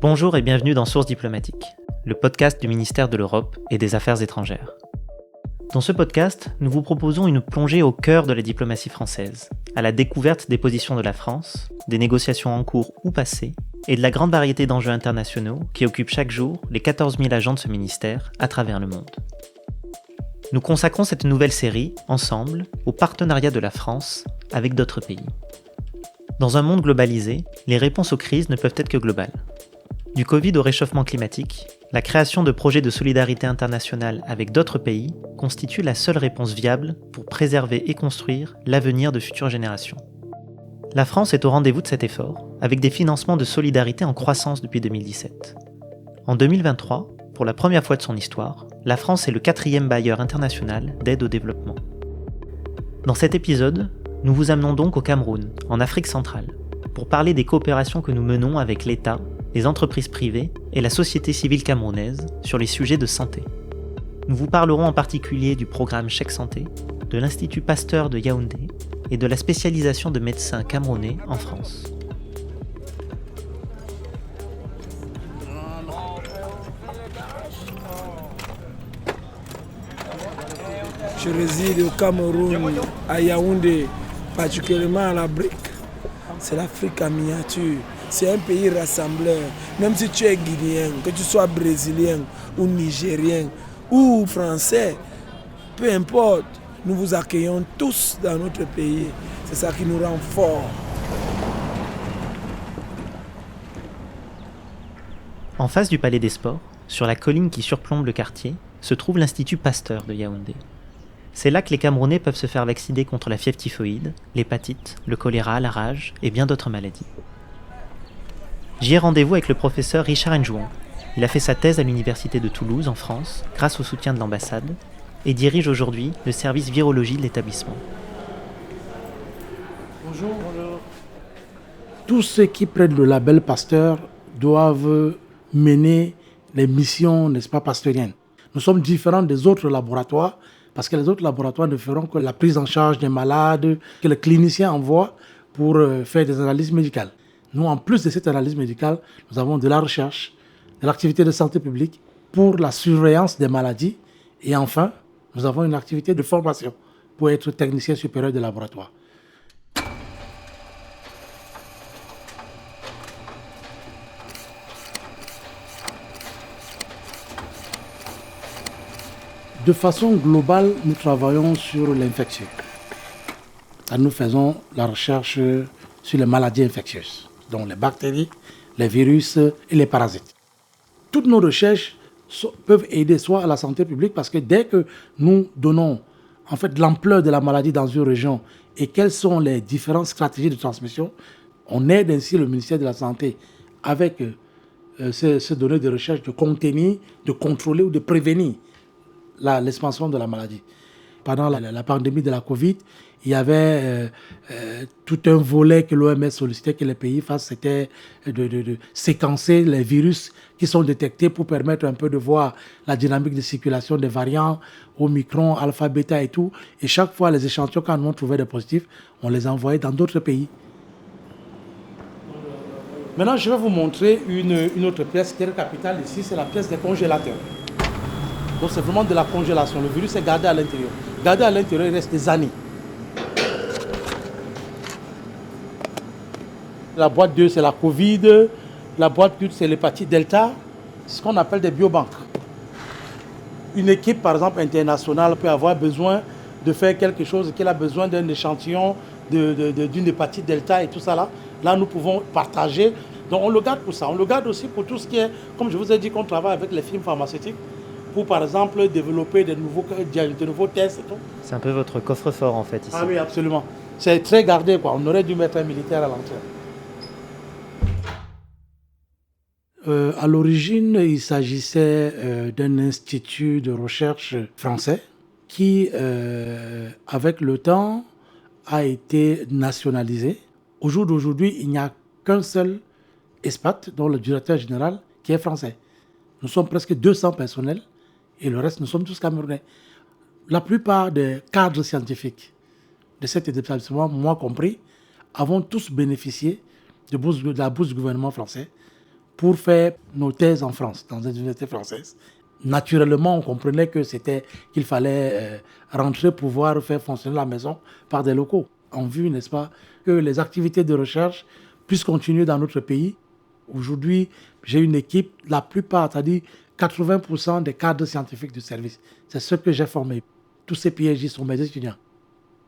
Bonjour et bienvenue dans Source diplomatique, le podcast du ministère de l'Europe et des Affaires étrangères. Dans ce podcast, nous vous proposons une plongée au cœur de la diplomatie française, à la découverte des positions de la France, des négociations en cours ou passées, et de la grande variété d'enjeux internationaux qui occupent chaque jour les 14 000 agents de ce ministère à travers le monde. Nous consacrons cette nouvelle série, ensemble, au partenariat de la France avec d'autres pays. Dans un monde globalisé, les réponses aux crises ne peuvent être que globales. Du Covid au réchauffement climatique, la création de projets de solidarité internationale avec d'autres pays constitue la seule réponse viable pour préserver et construire l'avenir de futures générations. La France est au rendez-vous de cet effort, avec des financements de solidarité en croissance depuis 2017. En 2023, pour la première fois de son histoire, la France est le 4e bailleur international d'aide au développement. Dans cet épisode, nous vous amenons donc au Cameroun, en Afrique centrale, pour parler des coopérations que nous menons avec l'État, les entreprises privées et la société civile camerounaise sur les sujets de santé. Nous vous parlerons en particulier du programme Chèque Santé, de l'Institut Pasteur de Yaoundé et de la spécialisation de médecins camerounais en France. Je réside au Cameroun, à Yaoundé, particulièrement à la Brique. C'est l'Afrique en miniature. C'est un pays rassembleur. Même si tu es guinéen, que tu sois brésilien ou nigérien ou français, peu importe, nous vous accueillons tous dans notre pays. C'est ça qui nous rend forts. En face du Palais des Sports, sur la colline qui surplombe le quartier, se trouve l'Institut Pasteur de Yaoundé. C'est là que les Camerounais peuvent se faire vacciner contre la fièvre typhoïde, l'hépatite, le choléra, la rage et bien d'autres maladies. J'y ai rendez-vous avec le professeur Richard Njouan. Il a fait sa thèse à l'Université de Toulouse, en France, grâce au soutien de l'ambassade, et dirige aujourd'hui le service virologie de l'établissement. Bonjour. Tous ceux qui prennent le label Pasteur doivent mener les missions, n'est-ce pas, pasteuriennes. Nous sommes différents des autres laboratoires, parce que les autres laboratoires ne feront que la prise en charge des malades que le clinicien envoie pour faire des analyses médicales. Nous, en plus de cette analyse médicale, nous avons de la recherche, de l'activité de santé publique pour la surveillance des maladies. Et enfin, nous avons une activité de formation pour être technicien supérieur de laboratoire. De façon globale, nous travaillons sur l'infection. Nous faisons la recherche sur les maladies infectieuses, donc les bactéries, les virus et les parasites. Toutes nos recherches peuvent aider soit à la santé publique, parce que dès que nous donnons en fait l'ampleur de la maladie dans une région et quelles sont les différentes stratégies de transmission, on aide ainsi le ministère de la Santé avec ces données de recherche de contenir, de contrôler ou de prévenir l'expansion de la maladie. Pendant la pandémie de la Covid, il y avait tout un volet que l'OMS sollicitait que les pays fassent, c'était de séquencer les virus qui sont détectés pour permettre un peu de voir la dynamique de circulation des variants, Omicron, Alpha, Beta et tout. Et chaque fois, les échantillons, quand nous on trouvait des positifs, on les envoyait dans d'autres pays. Maintenant, je vais vous montrer une autre pièce qui est capitale ici, c'est la pièce des congélateurs. Donc c'est vraiment de la congélation. Le virus est gardé à l'intérieur. Gardé à l'intérieur, il reste des années. La boîte 2, c'est la Covid. La boîte 8, c'est l'hépatite Delta. C'est ce qu'on appelle des biobanques. Une équipe, par exemple, internationale peut avoir besoin de faire quelque chose, qu'elle a besoin d'un échantillon d'une hépatite Delta et tout ça là. Là, nous pouvons partager. Donc on le garde pour ça. On le garde aussi pour tout ce qui est, comme je vous ai dit, qu'on travaille avec les firmes pharmaceutiques, pour, par exemple, développer de nouveaux tests et tout. C'est un peu votre coffre-fort, en fait, ici. Ah oui, absolument. C'est très gardé, quoi. On aurait dû mettre un militaire à l'entrée. À l'origine, il s'agissait d'un institut de recherche français qui, avec le temps, a été nationalisé. Au jour d'aujourd'hui, il n'y a qu'un seul ESPAT, dont le directeur général, qui est français. Nous sommes presque 200 personnels et le reste, nous sommes tous camerounais. La plupart des cadres scientifiques de cet établissement, moi compris, avons tous bénéficié de la bourse du gouvernement français pour faire nos thèses en France, dans une université française. Naturellement, on comprenait qu'il fallait rentrer pour pouvoir faire fonctionner la maison par des locaux, en vue, n'est-ce pas, que les activités de recherche puissent continuer dans notre pays. Aujourd'hui, j'ai une équipe, la plupart, c'est-à-dire 80% des cadres scientifiques du service. C'est ce que j'ai formé. Tous ces PhD sont mes étudiants.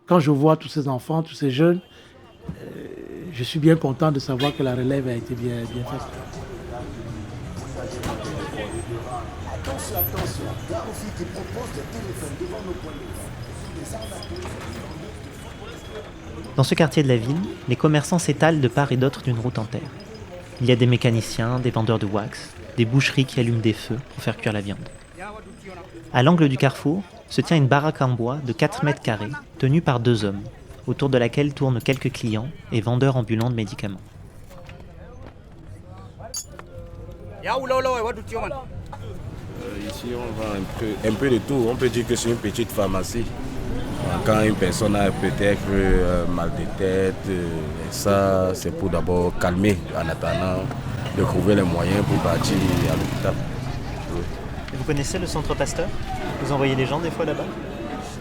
Quand je vois tous ces enfants, tous ces jeunes, je suis bien content de savoir que la relève a été bien faite. Attention, gare aux filles qui proposent des téléphones devant nos points de vente. Dans ce quartier de la ville, les commerçants s'étalent de part et d'autre d'une route en terre. Il y a des mécaniciens, des vendeurs de wax, des boucheries qui allument des feux pour faire cuire la viande. À l'angle du carrefour se tient une baraque en bois de 4 mètres carrés, tenue par 2 hommes, autour de laquelle tournent quelques clients et vendeurs ambulants de médicaments. Ici, on vend un peu de tout. On peut dire que c'est une petite pharmacie. Quand une personne a peut-être mal de tête, ça, c'est pour d'abord calmer en attendant de trouver les moyens pour partir à l'hôpital. Et vous connaissez le centre Pasteur? Vous envoyez des gens des fois là-bas?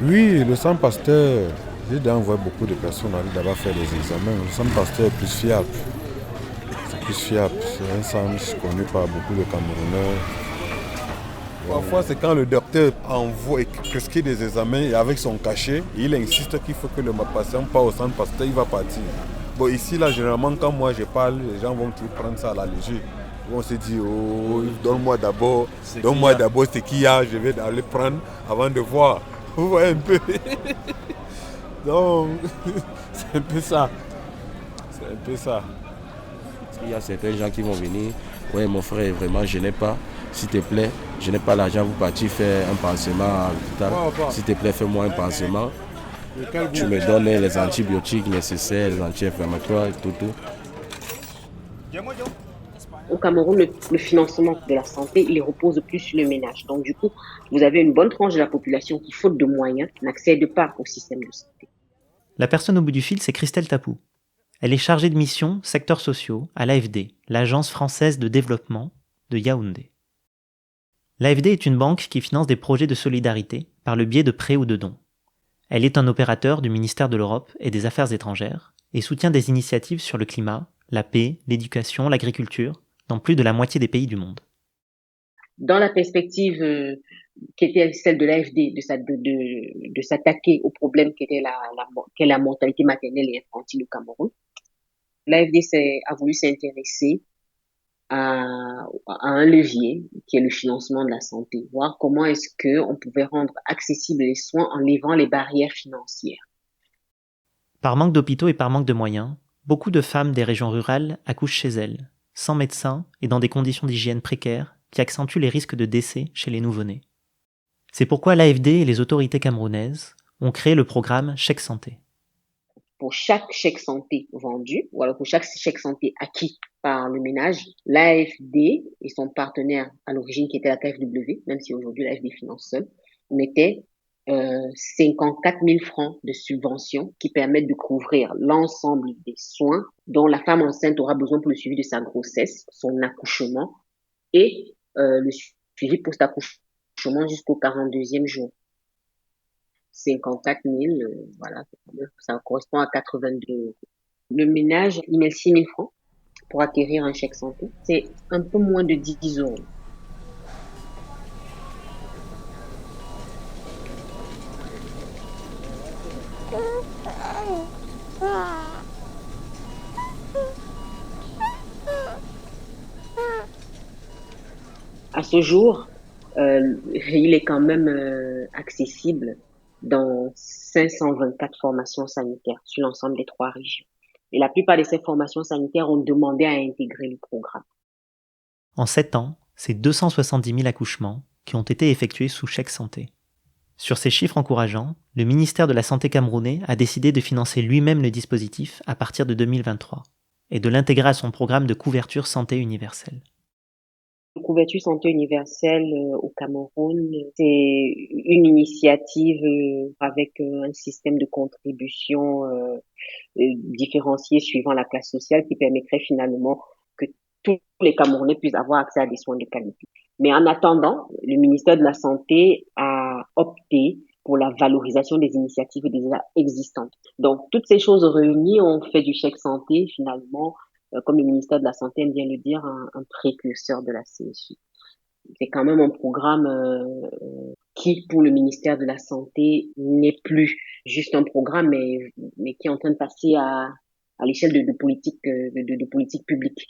Oui, le centre Pasteur, j'ai déjà envoyé beaucoup de personnes aller là-bas faire des examens. Le centre Pasteur est plus fiable. C'est plus fiable. C'est un centre connu par beaucoup de Camerounais. Parfois, c'est quand le docteur envoie et prescrit des examens et avec son cachet, il insiste qu'il faut que le patient parte au centre Pasteur, il va partir. Bon, ici, là, généralement, quand moi je parle, les gens vont toujours prendre ça à la légère. On se dit, oh, donne-moi d'abord ce qu'il y a, je vais aller prendre avant de voir. Vous voyez un peu. Donc, c'est un peu ça. C'est un peu ça. Il y a certains gens qui vont venir. Ouais, mon frère, vraiment, je n'ai pas. S'il te plaît, je n'ai pas l'argent pour partir faire un pansement à l'hôpital. S'il te plaît, fais-moi un pansement. Tu me donnes les antibiotiques nécessaires, les anti-inflammatoires, tout. Au Cameroun, le financement de la santé, il repose plus sur le ménage. Donc, du coup, vous avez une bonne tranche de la population qui, faute de moyens, n'accède pas au système de santé. La personne au bout du fil, c'est Christelle Tapou. Elle est chargée de mission secteurs sociaux à l'AFD, l'Agence française de développement de Yaoundé. L'AFD est une banque qui finance des projets de solidarité par le biais de prêts ou de dons. Elle est un opérateur du ministère de l'Europe et des Affaires étrangères et soutient des initiatives sur le climat, la paix, l'éducation, l'agriculture, dans plus de la moitié des pays du monde. Dans la perspective qui était celle de l'AFD, de s'attaquer au problème qu'est la mortalité maternelle et infantile au Cameroun, l'AFD a voulu s'intéresser à un levier qui est le financement de la santé, voir comment est-ce qu'on pouvait rendre accessibles les soins en levant les barrières financières. Par manque d'hôpitaux et par manque de moyens, beaucoup de femmes des régions rurales accouchent chez elles, sans médecin et dans des conditions d'hygiène précaires qui accentuent les risques de décès chez les nouveau-nés. C'est pourquoi l'AFD et les autorités camerounaises ont créé le programme Chèque Santé. Pour chaque chèque santé vendu, ou alors pour chaque chèque santé acquis par le ménage, l'AFD et son partenaire à l'origine qui était la KfW, même si aujourd'hui l'AFD finance seul, mettait 54 000 francs de subvention qui permettent de couvrir l'ensemble des soins dont la femme enceinte aura besoin pour le suivi de sa grossesse, son accouchement et le suivi post-accouchement jusqu'au 42e jour. 54 000, voilà, ça correspond à 82 €. Le ménage, il met 6 000 francs pour acquérir un chèque santé. C'est un peu moins de 10 €. À ce jour, il est quand même accessible dans 524 formations sanitaires sur l'ensemble des 3 régions. Et la plupart de ces formations sanitaires ont demandé à intégrer le programme. En 7 ans, c'est 270 000 accouchements qui ont été effectués sous chèque santé. Sur ces chiffres encourageants, le ministère de la Santé camerounais a décidé de financer lui-même le dispositif à partir de 2023 et de l'intégrer à son programme de couverture santé universelle. Le couverture santé universelle au Cameroun, c'est une initiative avec un système de contribution différencié suivant la classe sociale qui permettrait finalement que tous les Camerounais puissent avoir accès à des soins de qualité. Mais en attendant, le ministère de la Santé a opté pour la valorisation des initiatives déjà existantes. Donc, toutes ces choses réunies ont fait du chèque santé, finalement, comme le ministère de la Santé aime bien le dire, un précurseur de la CSU. C'est quand même un programme qui, pour le ministère de la Santé, n'est plus juste un programme, mais qui est en train de passer à l'échelle de politique publique.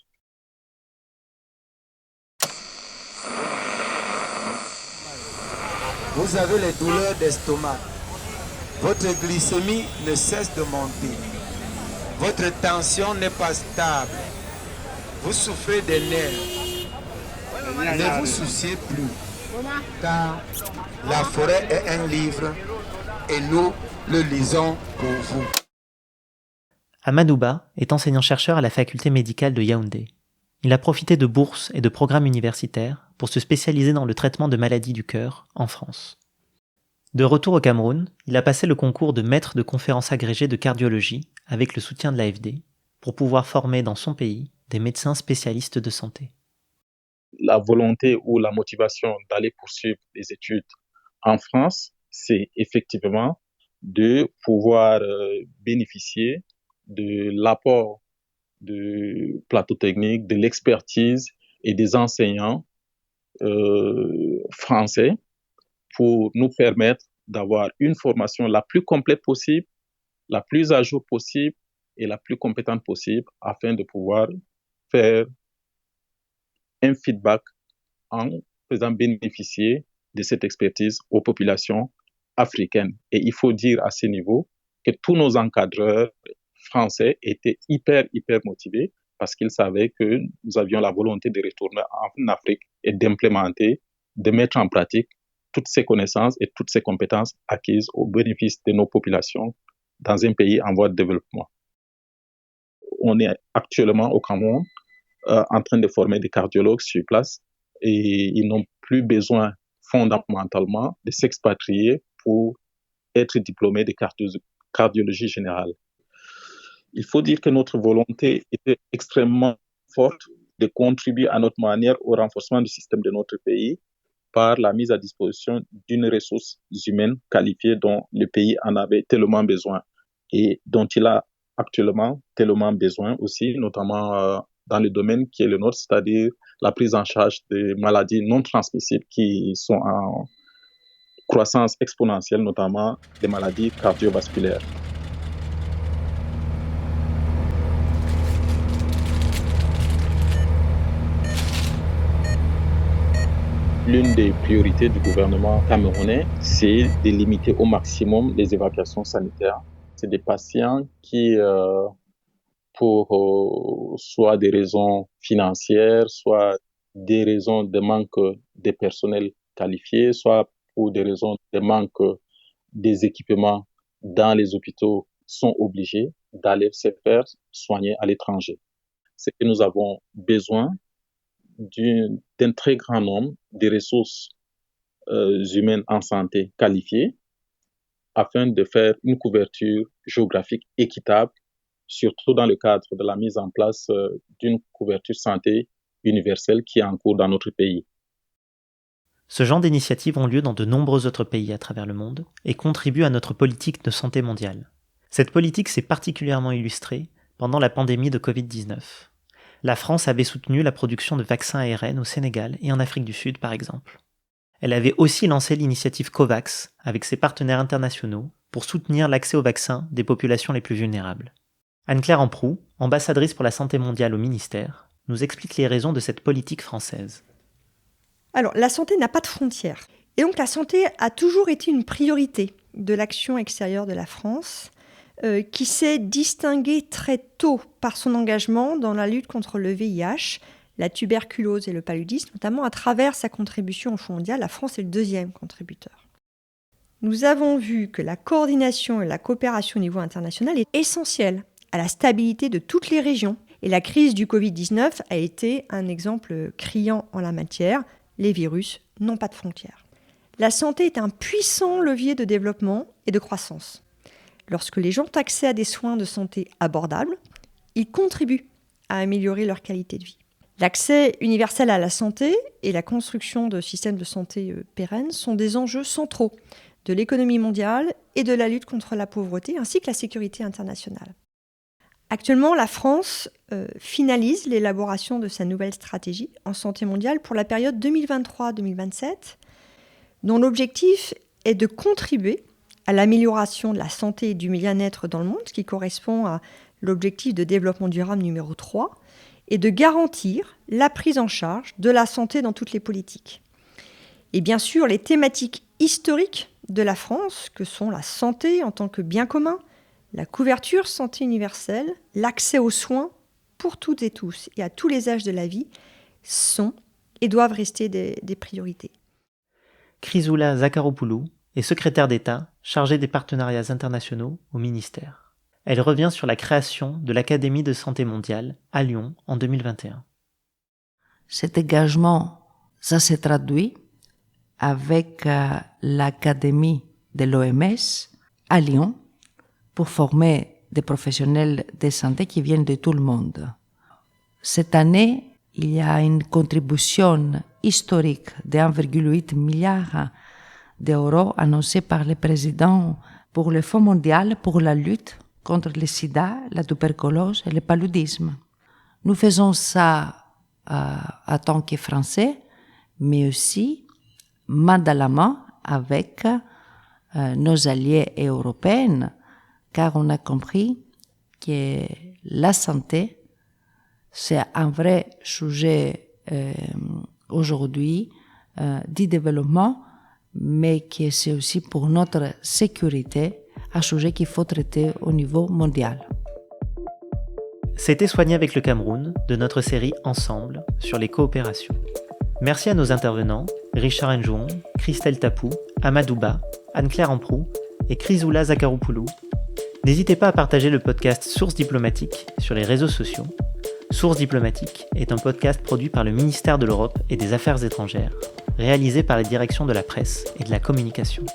Vous avez les douleurs d'estomac. Votre glycémie ne cesse de monter. Votre tension n'est pas stable. Vous souffrez des nerfs. Ne vous souciez plus, car la forêt est un livre et nous le lisons pour vous. Amadou Ba est enseignant-chercheur à la faculté médicale de Yaoundé. Il a profité de bourses et de programmes universitaires pour se spécialiser dans le traitement de maladies du cœur en France. De retour au Cameroun, il a passé le concours de maître de conférences agrégé de cardiologie avec le soutien de l'AFD pour pouvoir former dans son pays des médecins spécialistes de santé. La volonté ou la motivation d'aller poursuivre des études en France, c'est effectivement de pouvoir bénéficier de l'apport du plateau technique, de l'expertise et des enseignants français pour nous permettre d'avoir une formation la plus complète possible, la plus à jour possible et la plus compétente possible afin de pouvoir faire un feedback en faisant bénéficier de cette expertise aux populations africaines. Et il faut dire à ce niveau que tous nos encadreurs français étaient hyper motivés parce qu'ils savaient que nous avions la volonté de retourner en Afrique et d'implémenter, de mettre en pratique toutes ces connaissances et toutes ces compétences acquises au bénéfice de nos populations dans un pays en voie de développement. On est actuellement au Cameroun en train de former des cardiologues sur place et ils n'ont plus besoin fondamentalement de s'expatrier pour être diplômés de cardiologie générale. Il faut dire que notre volonté était extrêmement forte de contribuer à notre manière au renforcement du système de notre pays par la mise à disposition d'une ressource humaine qualifiée dont le pays en avait tellement besoin et dont il a actuellement tellement besoin aussi, notamment dans le domaine qui est le nôtre, c'est-à-dire la prise en charge des maladies non transmissibles qui sont en croissance exponentielle, notamment des maladies cardiovasculaires. L'une des priorités du gouvernement camerounais, c'est de limiter au maximum les évacuations sanitaires. C'est des patients qui, pour soit des raisons financières, soit des raisons de manque de personnel qualifié, soit pour des raisons de manque des équipements dans les hôpitaux, sont obligés d'aller se faire soigner à l'étranger. C'est que nous avons besoin d'un très grand nombre de ressources humaines en santé qualifiées afin de faire une couverture géographique équitable, surtout dans le cadre de la mise en place d'une couverture santé universelle qui est en cours dans notre pays. Ce genre d'initiatives ont lieu dans de nombreux autres pays à travers le monde et contribuent à notre politique de santé mondiale. Cette politique s'est particulièrement illustrée pendant la pandémie de Covid-19. La France avait soutenu la production de vaccins ARN au Sénégal et en Afrique du Sud, par exemple. Elle avait aussi lancé l'initiative COVAX avec ses partenaires internationaux pour soutenir l'accès aux vaccins des populations les plus vulnérables. Anne-Claire Amprou, ambassadrice pour la santé mondiale au ministère, nous explique les raisons de cette politique française. Alors, la santé n'a pas de frontières. Et donc, la santé a toujours été une priorité de l'action extérieure de la France, qui s'est distinguée très tôt par son engagement dans la lutte contre le VIH, la tuberculose et le paludisme, notamment à travers sa contribution au Fonds mondial. La France est le deuxième contributeur. Nous avons vu que la coordination et la coopération au niveau international est essentielle à la stabilité de toutes les régions Et la crise du Covid-19 a été un exemple criant en la matière. Les virus n'ont pas de frontières. La santé est un puissant levier de développement et de croissance. Lorsque les gens ont accès à des soins de santé abordables, ils contribuent à améliorer leur qualité de vie. L'accès universel à la santé et la construction de systèmes de santé pérennes sont des enjeux centraux de l'économie mondiale et de la lutte contre la pauvreté, ainsi que la sécurité internationale. Actuellement, la France finalise l'élaboration de sa nouvelle stratégie en santé mondiale pour la période 2023-2027, dont l'objectif est de contribuer à l'amélioration de la santé et du bien-être dans le monde, ce qui correspond à l'objectif de développement durable numéro 3, et de garantir la prise en charge de la santé dans toutes les politiques. Et bien sûr, les thématiques historiques de la France, que sont la santé en tant que bien commun, la couverture santé universelle, l'accès aux soins pour toutes et tous et à tous les âges de la vie, sont et doivent rester des priorités. Chrysoula Zakharopoulou est secrétaire d'État chargée des partenariats internationaux au ministère. Elle revient sur la création de l'Académie de santé mondiale à Lyon en 2021. Cet engagement, ça s'est traduit avec l'Académie de l'OMS à Lyon pour former des professionnels de santé qui viennent de tout le monde. Cette année, il y a une contribution historique de 1,8 milliard d'euros annoncée par le président pour le Fonds mondial pour la lutte contre le sida, la tuberculose et le paludisme. Nous faisons ça en tant que Français, mais aussi main dans la main avec nos alliés européens, car on a compris que la santé, c'est un vrai sujet aujourd'hui du développement, mais que c'est aussi pour notre sécurité un sujet qu'il faut traiter au niveau mondial. C'était Soigner avec le Cameroun de notre série Ensemble sur les coopérations. Merci à nos intervenants, Richard Njouon, Christelle Tapou, Amadouba, Anne-Claire Amprou et Chrysoula Zakharopoulou. N'hésitez pas à partager le podcast Source Diplomatique sur les réseaux sociaux. Source Diplomatique est un podcast produit par le ministère de l'Europe et des Affaires étrangères, réalisé par la Direction de la Presse et de la Communication.